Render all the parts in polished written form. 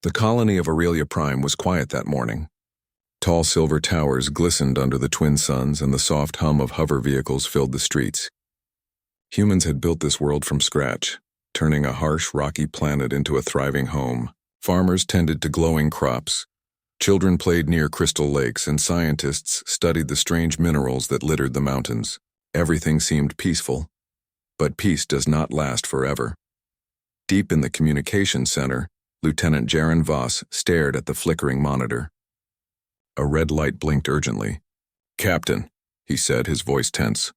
The colony of Aurelia Prime was quiet that morning. Tall silver towers glistened under the twin suns, and the soft hum of hover vehicles filled the streets. Humans had built this world from scratch, turning a harsh, rocky planet into a thriving home. Farmers tended to glowing crops. Children played near crystal lakes, and scientists studied the strange minerals that littered the mountains. Everything seemed peaceful, but peace does not last forever. Deep in the communications center, Lieutenant Jaron Voss stared at the flickering monitor. A red light blinked urgently. "Captain," he said, his voice tense.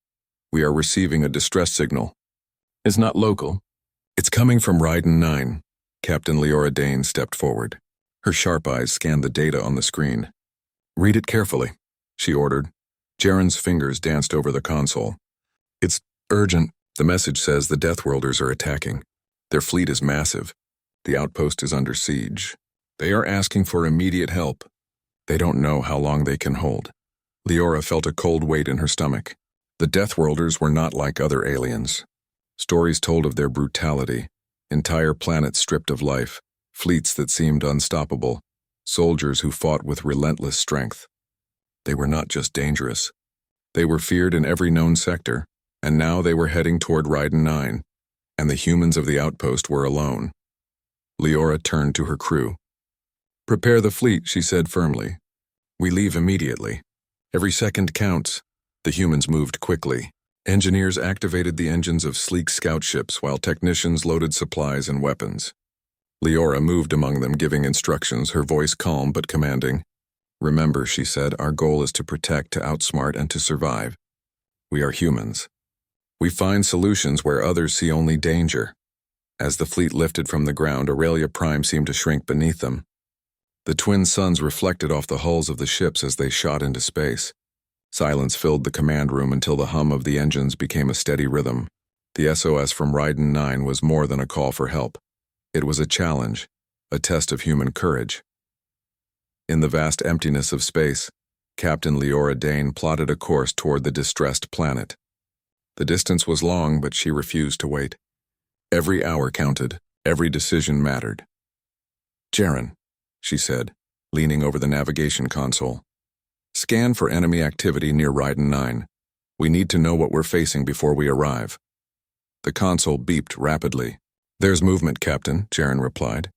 "We are receiving a distress signal. It's not local. It's coming from Ryden 9. Captain Leora Dane stepped forward. Her sharp eyes scanned the data on the screen. "Read it carefully," she ordered. Jaron's fingers danced over the console. "It's urgent. The message says the Deathworlders are attacking. Their fleet is massive. The outpost is under siege. They are asking for immediate help. They don't know how long they can hold." Leora felt a cold weight in her stomach. The Deathworlders were not like other aliens. Stories told of their brutality, entire planets stripped of life, fleets that seemed unstoppable, soldiers who fought with relentless strength. They were not just dangerous. They were feared in every known sector, and now they were heading toward Ryden 9, and the humans of the outpost were alone. Leora turned to her crew. "Prepare the fleet," she said firmly. "We leave immediately. Every second counts." The humans moved quickly. Engineers activated the engines of sleek scout ships while technicians loaded supplies and weapons. Leora moved among them, giving instructions, her voice calm but commanding. "Remember," she said, "our goal is to protect, to outsmart, and to survive. We are humans. We find solutions where others see only danger." As the fleet lifted from the ground, Aurelia Prime seemed to shrink beneath them. The twin suns reflected off the hulls of the ships as they shot into space. Silence filled the command room until the hum of the engines became a steady rhythm. The SOS from Ryden 9 was more than a call for help. It was a challenge, a test of human courage. In the vast emptiness of space, Captain Leora Dane plotted a course toward the distressed planet. The distance was long, but she refused to wait. Every hour counted, every decision mattered. "Jaron," she said, leaning over the navigation console. "Scan for enemy activity near Ryden 9. We need to know what we're facing before we arrive." The console beeped rapidly. "There's movement, Captain," Jaron replied.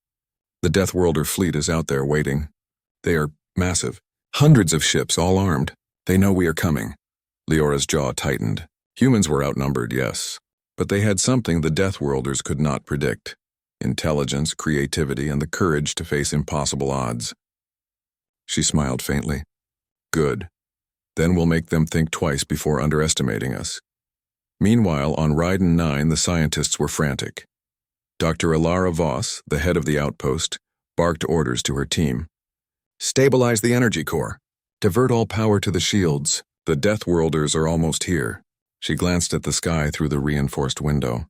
"The Deathworlder fleet is out there waiting. They are massive. Hundreds of ships, all armed. They know we are coming." Leora's jaw tightened. Humans were outnumbered, yes, but they had something the Deathworlders could not predict: intelligence, creativity, and the courage to face impossible odds. She smiled faintly. "Good. Then we'll make them think twice before underestimating us." Meanwhile, on Ryden 9, the scientists were frantic. Dr. Alara Voss, the head of the outpost, barked orders to her team. "Stabilize the energy core. Divert all power to the shields. The Deathworlders are almost here." She glanced at the sky through the reinforced window.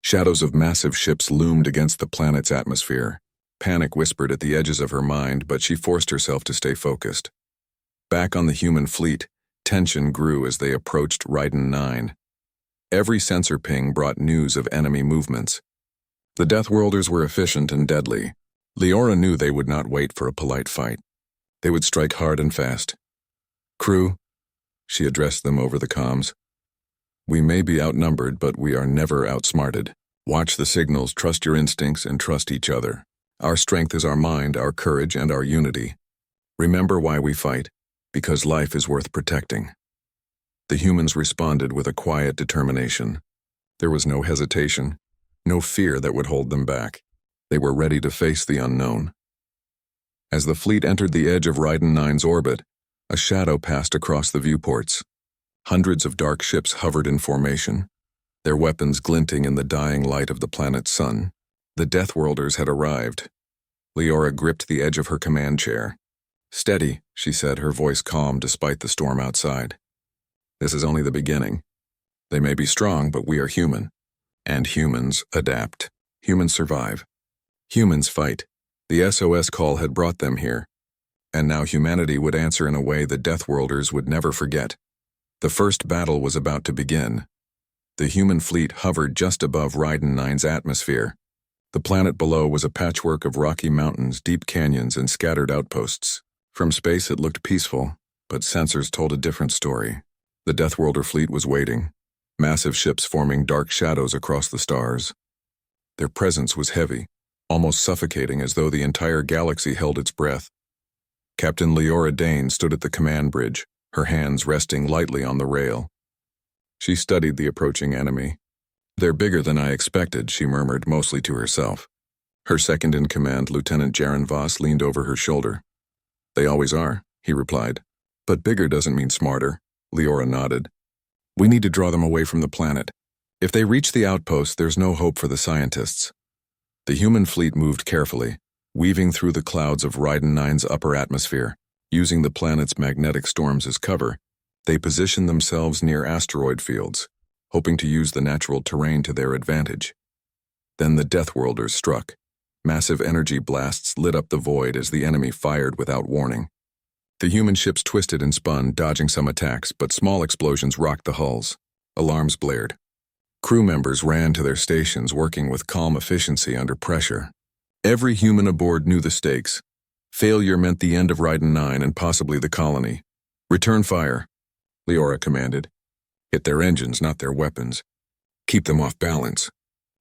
Shadows of massive ships loomed against the planet's atmosphere. Panic whispered at the edges of her mind, but she forced herself to stay focused. Back on the human fleet, tension grew as they approached Ryden 9. Every sensor ping brought news of enemy movements. The Deathworlders were efficient and deadly. Leora knew they would not wait for a polite fight. They would strike hard and fast. "Crew," she addressed them over the comms, "we may be outnumbered, but we are never outsmarted. Watch the signals, trust your instincts, and trust each other. Our strength is our mind, our courage, and our unity. Remember why we fight, because life is worth protecting." The humans responded with a quiet determination. There was no hesitation, no fear that would hold them back. They were ready to face the unknown. As the fleet entered the edge of Ryden 9's orbit, a shadow passed across the viewports. Hundreds of dark ships hovered in formation, their weapons glinting in the dying light of the planet's sun. The Deathworlders had arrived. Leora gripped the edge of her command chair. "Steady," she said, her voice calm despite the storm outside. "This is only the beginning. They may be strong, but we are human. And humans adapt. Humans survive. Humans fight. The SOS call had brought them here. And now humanity would answer in a way the Deathworlders would never forget. The first battle was about to begin. The human fleet hovered just above Ryden 9's atmosphere. The planet below was a patchwork of rocky mountains, deep canyons, and scattered outposts. From space it looked peaceful, but sensors told a different story. The Deathworlder fleet was waiting, massive ships forming dark shadows across the stars. Their presence was heavy, almost suffocating, as though the entire galaxy held its breath. Captain Leora Dane stood at the command bridge, her hands resting lightly on the rail. She studied the approaching enemy. "They're bigger than I expected," she murmured, mostly to herself. Her second-in-command, Lieutenant Jaren Voss, leaned over her shoulder. "They always are," he replied. "But bigger doesn't mean smarter." Leora nodded. "We need to draw them away from the planet. If they reach the outpost, there's no hope for the scientists." The human fleet moved carefully, weaving through the clouds of Ryden 9's upper atmosphere. Using the planet's magnetic storms as cover, they positioned themselves near asteroid fields, hoping to use the natural terrain to their advantage. Then the Deathworlders struck. Massive energy blasts lit up the void as the enemy fired without warning. The human ships twisted and spun, dodging some attacks, but small explosions rocked the hulls. Alarms blared. Crew members ran to their stations, working with calm efficiency under pressure. Every human aboard knew the stakes. Failure meant the end of Ryden 9 and possibly the colony. "Return fire," Leora commanded. "Hit their engines, not their weapons. Keep them off balance."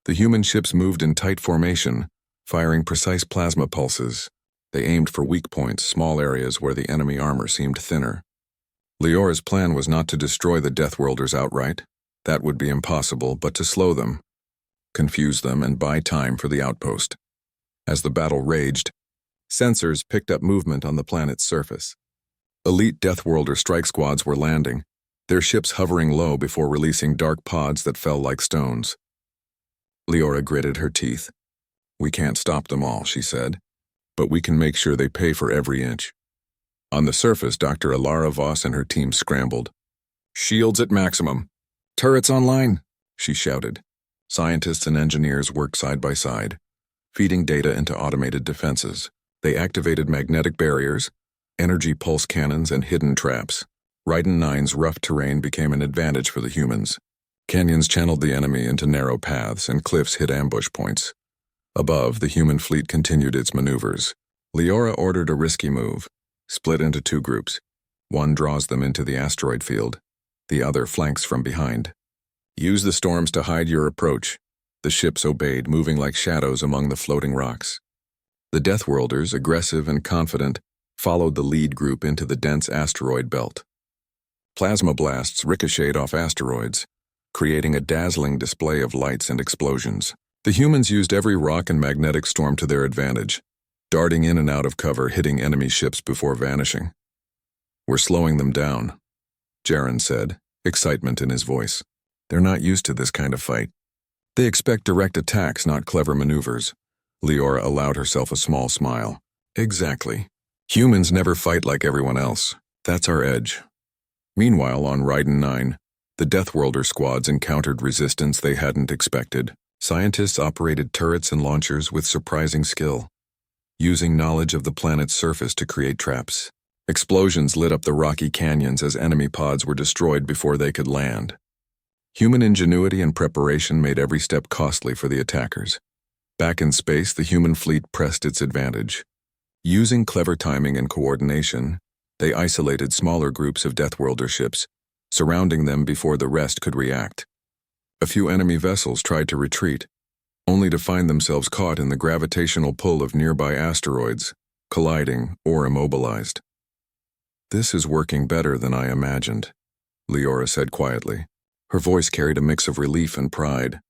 The human ships moved in tight formation, firing precise plasma pulses. They aimed for weak points, small areas where the enemy armor seemed thinner. Leora's plan was not to destroy the Deathworlders outright. That would be impossible, but to slow them, confuse them, and buy time for the outpost. As the battle raged, sensors picked up movement on the planet's surface. Elite Deathworlder strike squads were landing, their ships hovering low before releasing dark pods that fell like stones. Leora gritted her teeth. "We can't stop them all," she said, "but we can make sure they pay for every inch." On the surface, Dr. Alara Voss and her team scrambled. "Shields at maximum. Turrets online," she shouted. Scientists and engineers worked side by side, feeding data into automated defenses. They activated magnetic barriers, energy pulse cannons, and hidden traps. Ryden 9's rough terrain became an advantage for the humans. Canyons channeled the enemy into narrow paths, and cliffs hid ambush points. Above, the human fleet continued its maneuvers. Leora ordered a risky move. Split into two groups. One draws them into the asteroid field. The other flanks from behind. "Use the storms to hide your approach." The ships obeyed, moving like shadows among the floating rocks. The Deathworlders, aggressive and confident, followed the lead group into the dense asteroid belt. Plasma blasts ricocheted off asteroids, creating a dazzling display of lights and explosions. The humans used every rock and magnetic storm to their advantage, darting in and out of cover, hitting enemy ships before vanishing. "We're slowing them down," Jaren said, excitement in his voice. "They're not used to this kind of fight. They expect direct attacks, not clever maneuvers." Leora allowed herself a small smile. "Exactly. Humans never fight like everyone else. That's our edge." Meanwhile, on Ryden 9, the Deathworlder squads encountered resistance they hadn't expected. Scientists operated turrets and launchers with surprising skill, using knowledge of the planet's surface to create traps. Explosions lit up the rocky canyons as enemy pods were destroyed before they could land. Human ingenuity and preparation made every step costly for the attackers. Back in space, the human fleet pressed its advantage. Using clever timing and coordination, they isolated smaller groups of Deathworlder ships, surrounding them before the rest could react. A few enemy vessels tried to retreat, only to find themselves caught in the gravitational pull of nearby asteroids, colliding or immobilized. "This is working better than I imagined," Leora said quietly. Her voice carried a mix of relief and pride.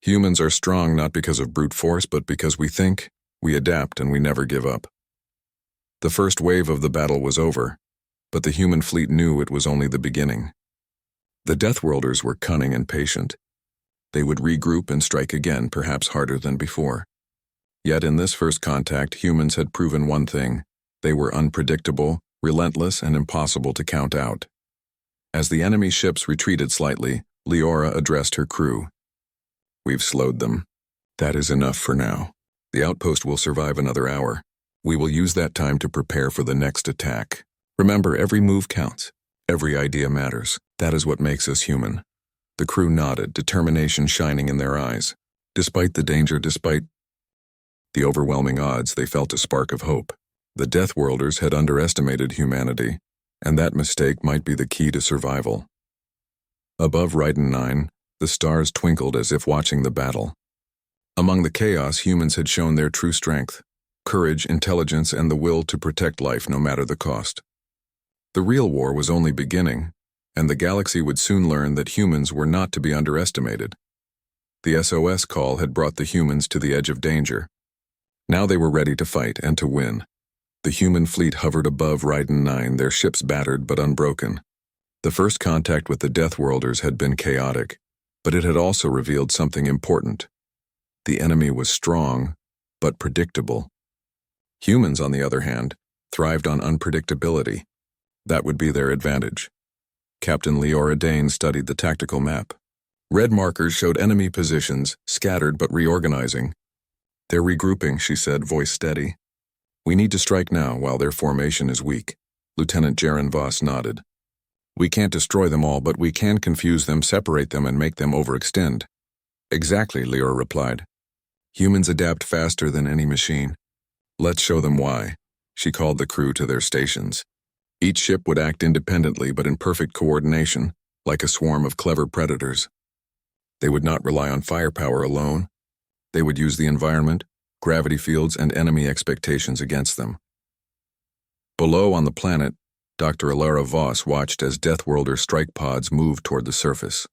"Humans are strong not because of brute force, but because we think, we adapt, and we never give up." The first wave of the battle was over, but the human fleet knew it was only the beginning. The Deathworlders were cunning and patient. They would regroup and strike again, perhaps harder than before. Yet in this first contact, humans had proven one thing: they were unpredictable, relentless, and impossible to count out. As the enemy ships retreated slightly, Leora addressed her crew. "We've slowed them. That is enough for now. The outpost will survive another hour. We will use that time to prepare for the next attack. Remember, every move counts. Every idea matters. That is what makes us human." The crew nodded, determination shining in their eyes. Despite the danger, despite The overwhelming odds, they felt a spark of hope. The Deathworlders had underestimated humanity, and that mistake might be the key to survival. Above Ryden 9, the stars twinkled as if watching the battle. Among the chaos, humans had shown their true strength, courage, intelligence, and the will to protect life no matter the cost. The real war was only beginning, and the galaxy would soon learn that humans were not to be underestimated. The SOS call had brought the humans to the edge of danger. Now they were ready to fight and to win. The human fleet hovered above Ryden 9, their ships battered but unbroken. The first contact with the Deathworlders had been chaotic, but it had also revealed something important. The enemy was strong, but predictable. Humans, on the other hand, thrived on unpredictability. That would be their advantage. Captain Leora Dane studied the tactical map. Red markers showed enemy positions, scattered but reorganizing. "They're regrouping," she said, voice steady. "We need to strike now while their formation is weak." Lieutenant Jaren Voss nodded. "We can't destroy them all, but we can confuse them, separate them, and make them overextend." "Exactly," Leora replied. "Humans adapt faster than any machine. Let's show them why." She called the crew to their stations. Each ship would act independently but in perfect coordination, like a swarm of clever predators. They would not rely on firepower alone. They would use the environment, gravity fields, and enemy expectations against them. Below on the planet, Dr. Alara Voss watched as Deathworlder strike pods moved toward the surface.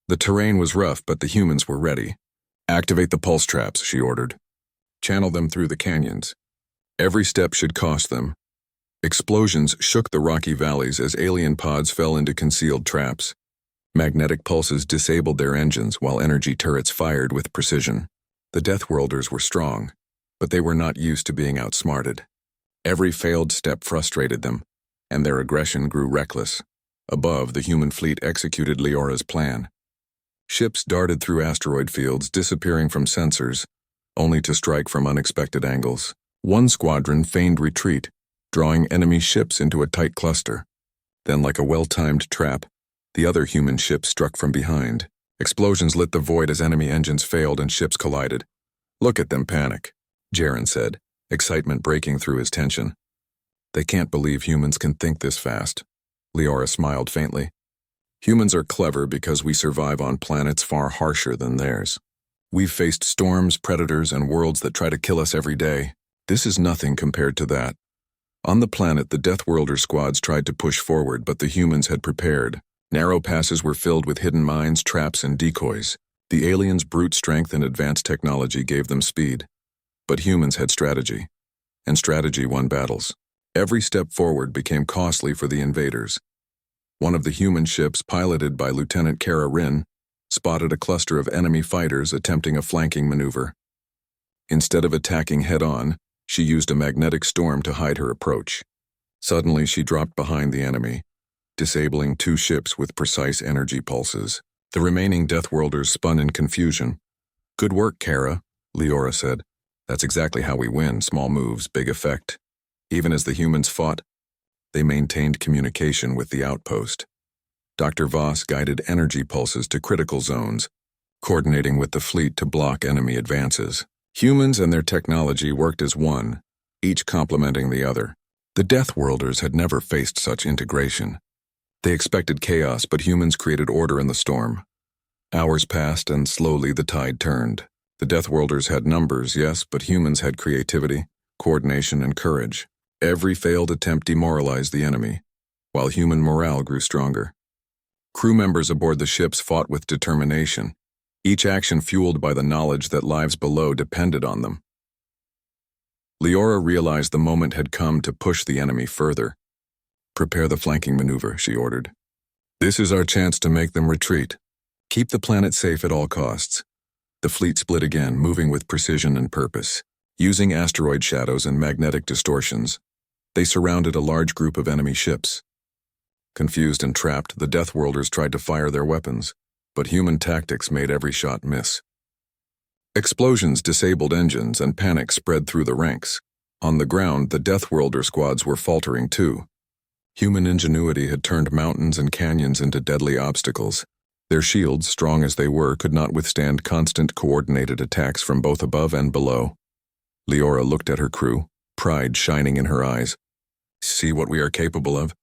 The terrain was rough, but the humans were ready. "Activate the pulse traps," she ordered. "Channel them through the canyons. Every step should cost them." Explosions shook the rocky valleys as alien pods fell into concealed traps. Magnetic pulses disabled their engines while energy turrets fired with precision. The Deathworlders were strong, but they were not used to being outsmarted. Every failed step frustrated them, and their aggression grew reckless. Above, the human fleet executed Leora's plan. Ships darted through asteroid fields, disappearing from sensors, only to strike from unexpected angles. One squadron feigned retreat, drawing enemy ships into a tight cluster. Then, like a well-timed trap, the other human ship struck from behind. Explosions lit the void as enemy engines failed and ships collided. "Look at them panic," Jaren said, excitement breaking through his tension. "They can't believe humans can think this fast." Leora smiled faintly. "Humans are clever because we survive on planets far harsher than theirs. We've faced storms, predators, and worlds that try to kill us every day. This is nothing compared to that." On the planet, the Deathworlder squads tried to push forward, but the humans had prepared. Narrow passes were filled with hidden mines, traps, and decoys. The aliens' brute strength and advanced technology gave them speed. But humans had strategy, and strategy won battles. Every step forward became costly for the invaders. One of the human ships, piloted by Lieutenant Kara Rin, spotted a cluster of enemy fighters attempting a flanking maneuver. Instead of attacking head-on, she used a magnetic storm to hide her approach. Suddenly, she dropped behind the enemy, disabling 2 ships with precise energy pulses. The remaining Deathworlders spun in confusion. "Good work, Kara," Leora said. "That's exactly how we win, small moves, big effect." Even as the humans fought, they maintained communication with the outpost. Dr. Voss guided energy pulses to critical zones, coordinating with the fleet to block enemy advances. Humans and their technology worked as one, each complementing the other. The Deathworlders had never faced such integration. They expected chaos, but humans created order in the storm. Hours passed, and slowly the tide turned. The Deathworlders had numbers, yes, but humans had creativity, coordination, and courage. Every failed attempt demoralized the enemy, while human morale grew stronger. Crew members aboard the ships fought with determination, each action fueled by the knowledge that lives below depended on them. Leora realized the moment had come to push the enemy further. "Prepare the flanking maneuver," she ordered. "This is our chance to make them retreat. Keep the planet safe at all costs." The fleet split again, moving with precision and purpose. Using asteroid shadows and magnetic distortions, they surrounded a large group of enemy ships. Confused and trapped, the Deathworlders tried to fire their weapons, but human tactics made every shot miss. Explosions disabled engines, and panic spread through the ranks. On the ground, the Deathworlder squads were faltering too. Human ingenuity had turned mountains and canyons into deadly obstacles. Their shields, strong as they were, could not withstand constant coordinated attacks from both above and below. Leora looked at her crew, pride shining in her eyes. See what we are capable of?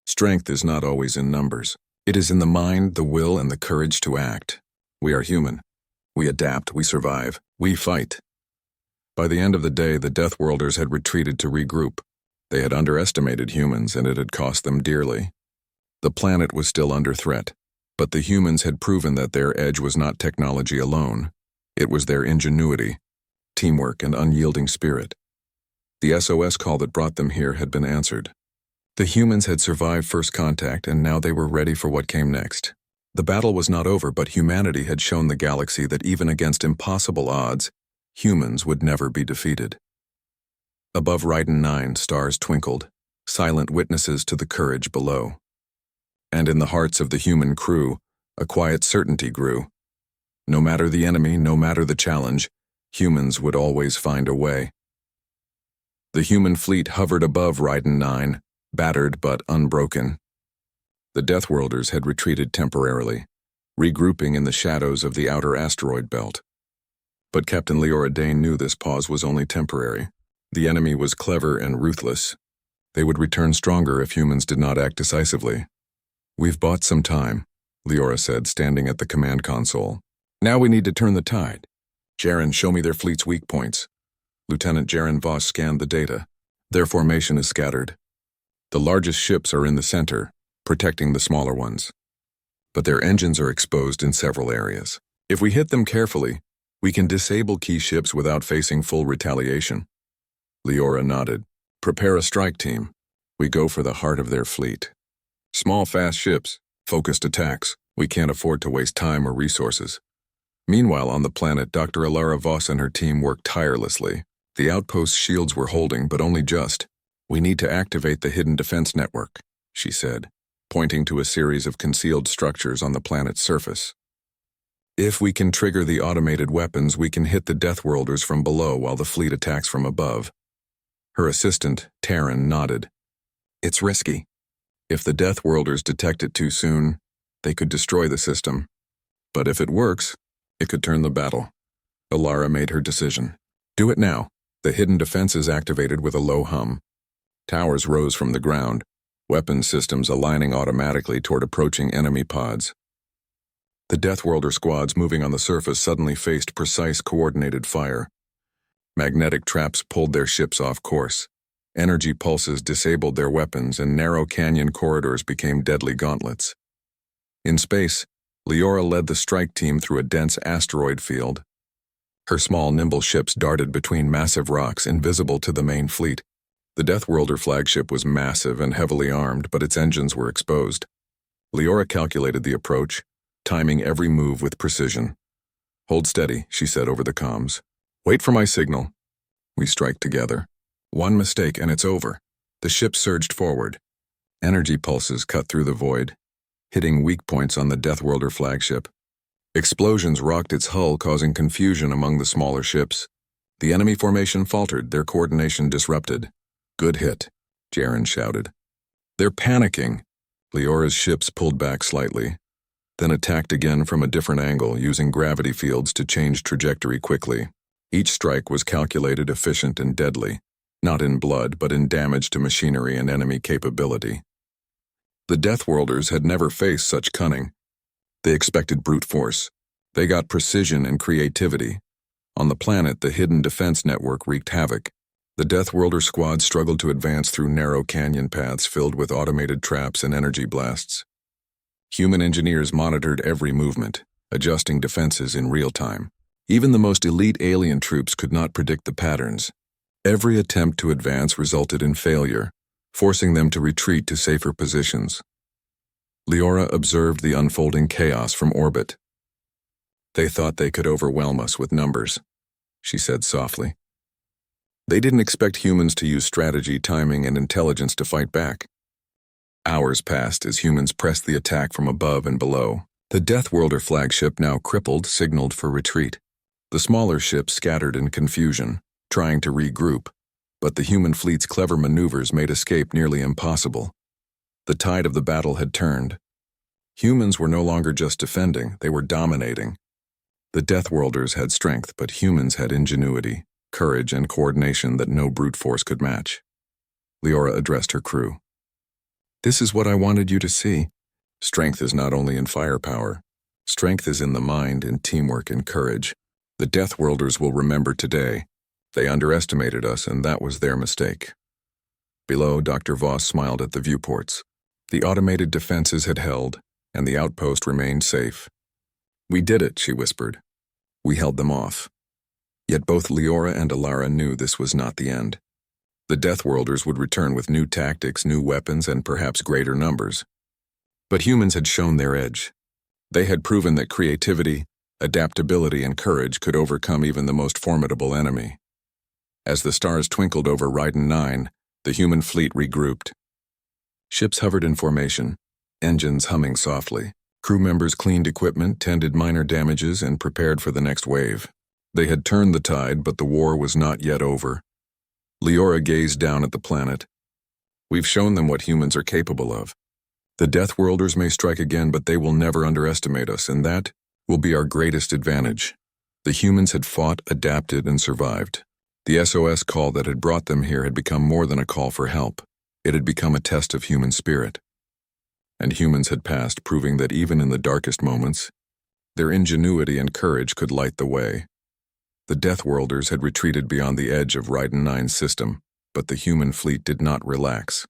Strength is not always in numbers. It is in the mind, the will, and the courage to act. We are human. We adapt, we survive, we fight. By the end of the day, the Deathworlders had retreated to regroup. They had underestimated humans, and it had cost them dearly. The planet was still under threat, but the humans had proven that their edge was not technology alone. It was their ingenuity, teamwork, and unyielding spirit. The SOS call that brought them here had been answered. The humans had survived first contact, and now they were ready for what came next. The battle was not over, but humanity had shown the galaxy that even against impossible odds, humans would never be defeated. Above Ryden 9, stars twinkled, silent witnesses to the courage below. And in the hearts of the human crew, a quiet certainty grew. No matter the enemy, no matter the challenge, humans would always find a way. The human fleet hovered above Ryden 9, battered but unbroken. The Deathworlders had retreated temporarily, regrouping in the shadows of the outer asteroid belt. But Captain Leora Dane knew this pause was only temporary. The enemy was clever and ruthless. They would return stronger if humans did not act decisively. We've bought some time, Leora said, standing at the command console. Now we need to turn the tide. Jaren, show me their fleet's weak points. Lieutenant Jaren Voss scanned the data. Their formation is scattered. The largest ships are in the center, protecting the smaller ones. But their engines are exposed in several areas. If we hit them carefully, we can disable key ships without facing full retaliation. Leora nodded. Prepare a strike team. We go for the heart of their fleet. Small, fast ships, focused attacks. We can't afford to waste time or resources. Meanwhile, on the planet, Dr. Alara Voss and her team worked tirelessly. The outpost shields were holding, but only just. We need to activate the hidden defense network, she said, pointing to a series of concealed structures on the planet's surface. If we can trigger the automated weapons, we can hit the Deathworlders from below while the fleet attacks from above. Her assistant, Taryn, nodded. It's risky. If the Deathworlders detect it too soon, they could destroy the system. But if it works, it could turn the battle. Alara made her decision. Do it now. The hidden defense is activated with a low hum. Towers rose from the ground, weapon systems aligning automatically toward approaching enemy pods. The Deathworlder squads moving on the surface suddenly faced precise, coordinated fire. Magnetic traps pulled their ships off course. Energy pulses disabled their weapons, and narrow canyon corridors became deadly gauntlets. In space, Leora led the strike team through a dense asteroid field. Her small, nimble ships darted between massive rocks invisible to the main fleet. The Deathworlder flagship was massive and heavily armed, but its engines were exposed. Leora calculated the approach, timing every move with precision. Hold steady, she said over the comms. Wait for my signal. We strike together. One mistake and it's over. The ship surged forward. Energy pulses cut through the void, hitting weak points on the Deathworlder flagship. Explosions rocked its hull, causing confusion among the smaller ships. The enemy formation faltered, their coordination disrupted. Good hit, Jaren shouted. They're panicking. Leora's ships pulled back slightly, then attacked again from a different angle, using gravity fields to change trajectory quickly. Each strike was calculated, efficient, and deadly, not in blood, but in damage to machinery and enemy capability. The Deathworlders had never faced such cunning. They expected brute force. They got precision and creativity. On the planet, the hidden defense network wreaked havoc. The Deathworlder squad struggled to advance through narrow canyon paths filled with automated traps and energy blasts. Human engineers monitored every movement, adjusting defenses in real time. Even the most elite alien troops could not predict the patterns. Every attempt to advance resulted in failure, forcing them to retreat to safer positions. Leora observed the unfolding chaos from orbit. They thought they could overwhelm us with numbers, she said softly. They didn't expect humans to use strategy, timing, and intelligence to fight back. Hours passed as humans pressed the attack from above and below. The Deathworlder flagship, now crippled, signaled for retreat. The smaller ships scattered in confusion, trying to regroup, but the human fleet's clever maneuvers made escape nearly impossible. The tide of the battle had turned. Humans were no longer just defending, they were dominating. The Deathworlders had strength, but humans had ingenuity. courage, and coordination that no brute force could match. Leora addressed her crew. "This is what I wanted you to see. Strength is not only in firepower. Strength is in the mind, in teamwork, and courage. The Deathworlders will remember today. They underestimated us, and that was their mistake." Below, Dr. Voss smiled at the viewports. The automated defenses had held, and the outpost remained safe. "We did it," she whispered. "We held them off." Yet both Leora and Alara knew this was not the end. The Deathworlders would return with new tactics, new weapons, and perhaps greater numbers. But humans had shown their edge. They had proven that creativity, adaptability, and courage could overcome even the most formidable enemy. As the stars twinkled over Ryden 9, the human fleet regrouped. Ships hovered in formation, engines humming softly. Crew members cleaned equipment, tended minor damages, and prepared for the next wave. They had turned the tide, but the war was not yet over. Leora gazed down at the planet. "We've shown them what humans are capable of. The Deathworlders may strike again, but they will never underestimate us, and that will be our greatest advantage." The humans had fought, adapted, and survived. The SOS call that had brought them here had become more than a call for help. It had become a test of human spirit. And humans had passed, proving that even in the darkest moments, their ingenuity and courage could light the way. The Deathworlders had retreated beyond the edge of Ryden 9's system, but the human fleet did not relax.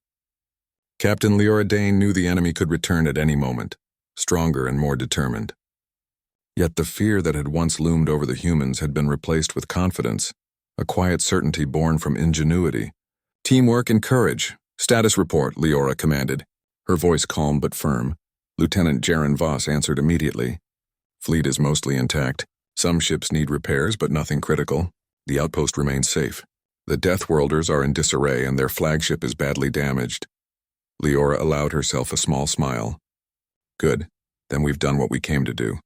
Captain Leora Dane knew the enemy could return at any moment, stronger and more determined. Yet the fear that had once loomed over the humans had been replaced with confidence, a quiet certainty born from ingenuity. "Teamwork and courage. Status report," Leora commanded, her voice calm but firm. Lieutenant Jaren Voss answered immediately. "Fleet is mostly intact. Some ships need repairs, but nothing critical. The outpost remains safe. The Deathworlders are in disarray, and their flagship is badly damaged." Leora allowed herself a small smile. "Good. Then we've done what we came to do.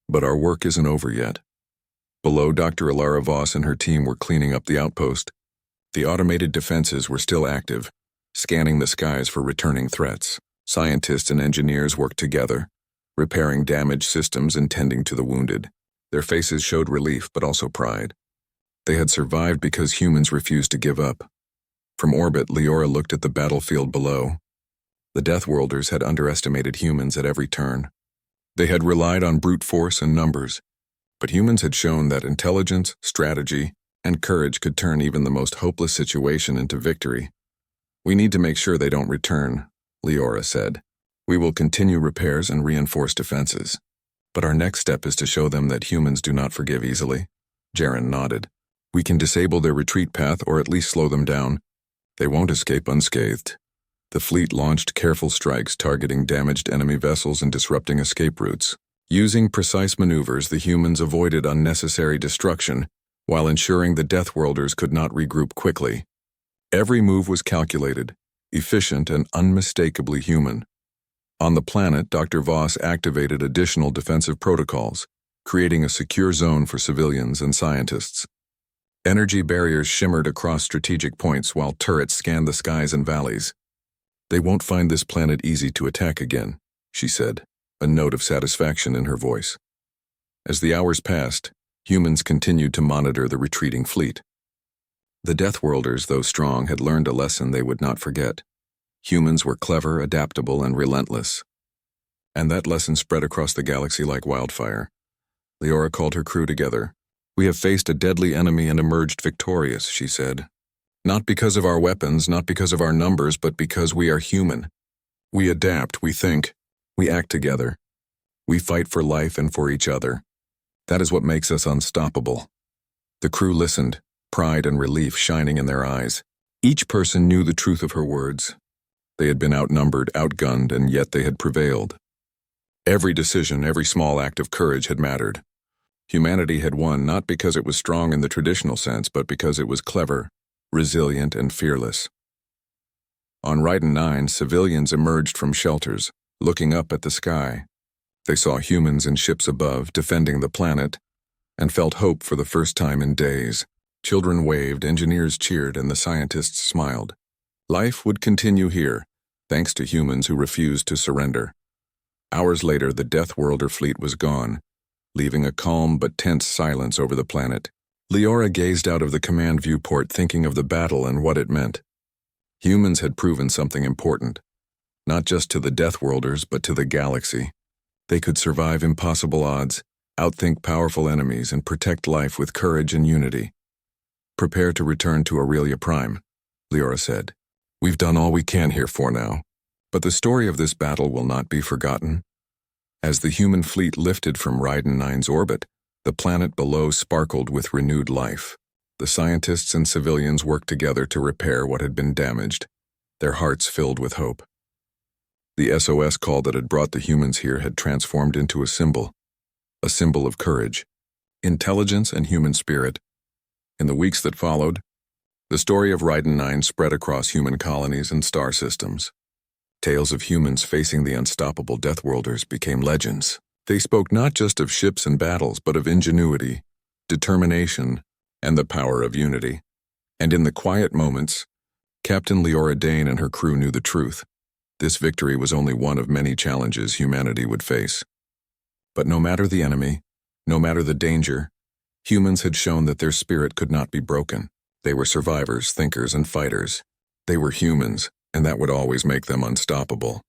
But our work isn't over yet." Below, Dr. Alara Voss and her team were cleaning up the outpost. The automated defenses were still active, scanning the skies for returning threats. Scientists and engineers worked together, repairing damaged systems and tending to the wounded. Their faces showed relief but also pride. They had survived because humans refused to give up. From orbit, Leora looked at the battlefield below. The Deathworlders had underestimated humans at every turn. They had relied on brute force and numbers, but humans had shown that intelligence, strategy, and courage could turn even the most hopeless situation into victory. "We need to make sure they don't return," Leora said. "We will continue repairs and reinforce defenses. But our next step is to show them that humans do not forgive easily." Jaren nodded. "We can disable their retreat path or at least slow them down. They won't escape unscathed." The fleet launched careful strikes targeting damaged enemy vessels and disrupting escape routes. Using precise maneuvers, the humans avoided unnecessary destruction while ensuring the Deathworlders could not regroup quickly. Every move was calculated, efficient, and unmistakably human. On the planet, Dr. Voss activated additional defensive protocols, creating a secure zone for civilians and scientists. Energy barriers shimmered across strategic points while turrets scanned the skies and valleys. "They won't find this planet easy to attack again," she said, a note of satisfaction in her voice. As the hours passed, humans continued to monitor the retreating fleet. The Deathworlders, though strong, had learned a lesson they would not forget. Humans were clever, adaptable, and relentless. And that lesson spread across the galaxy like wildfire. Leora called her crew together. "We have faced a deadly enemy and emerged victorious," she said. "Not because of our weapons, not because of our numbers, but because we are human. We adapt, we think, we act together. We fight for life and for each other. That is what makes us unstoppable." The crew listened, pride and relief shining in their eyes. Each person knew the truth of her words. They had been outnumbered, outgunned, and yet they had prevailed. Every decision, every small act of courage had mattered. Humanity had won not because it was strong in the traditional sense, but because it was clever, resilient, and fearless. On Ryden 9, civilians emerged from shelters, looking up at the sky. They saw humans in ships above, defending the planet, and felt hope for the first time in days. Children waved, engineers cheered, and the scientists smiled. Life would continue here, thanks to humans who refused to surrender. Hours later, the Deathworlder fleet was gone, leaving a calm but tense silence over the planet. Leora gazed out of the command viewport thinking of the battle and what it meant. Humans had proven something important, not just to the Deathworlders but to the galaxy. They could survive impossible odds, outthink powerful enemies, and protect life with courage and unity. "Prepare to return to Aurelia Prime," Leora said. "We've done all we can here for now, but the story of this battle will not be forgotten." As the human fleet lifted from Ryden 9's orbit, the planet below sparkled with renewed life. The scientists and civilians worked together to repair what had been damaged, their hearts filled with hope. The SOS call that had brought the humans here had transformed into a symbol of courage, intelligence, and human spirit. In the weeks that followed, the story of Ryden 9 spread across human colonies and star systems. Tales of humans facing the unstoppable Deathworlders became legends. They spoke not just of ships and battles, but of ingenuity, determination, and the power of unity. And in the quiet moments, Captain Leora Dane and her crew knew the truth. This victory was only one of many challenges humanity would face. But no matter the enemy, no matter the danger, humans had shown that their spirit could not be broken. They were survivors, thinkers, and fighters. They were humans, and that would always make them unstoppable.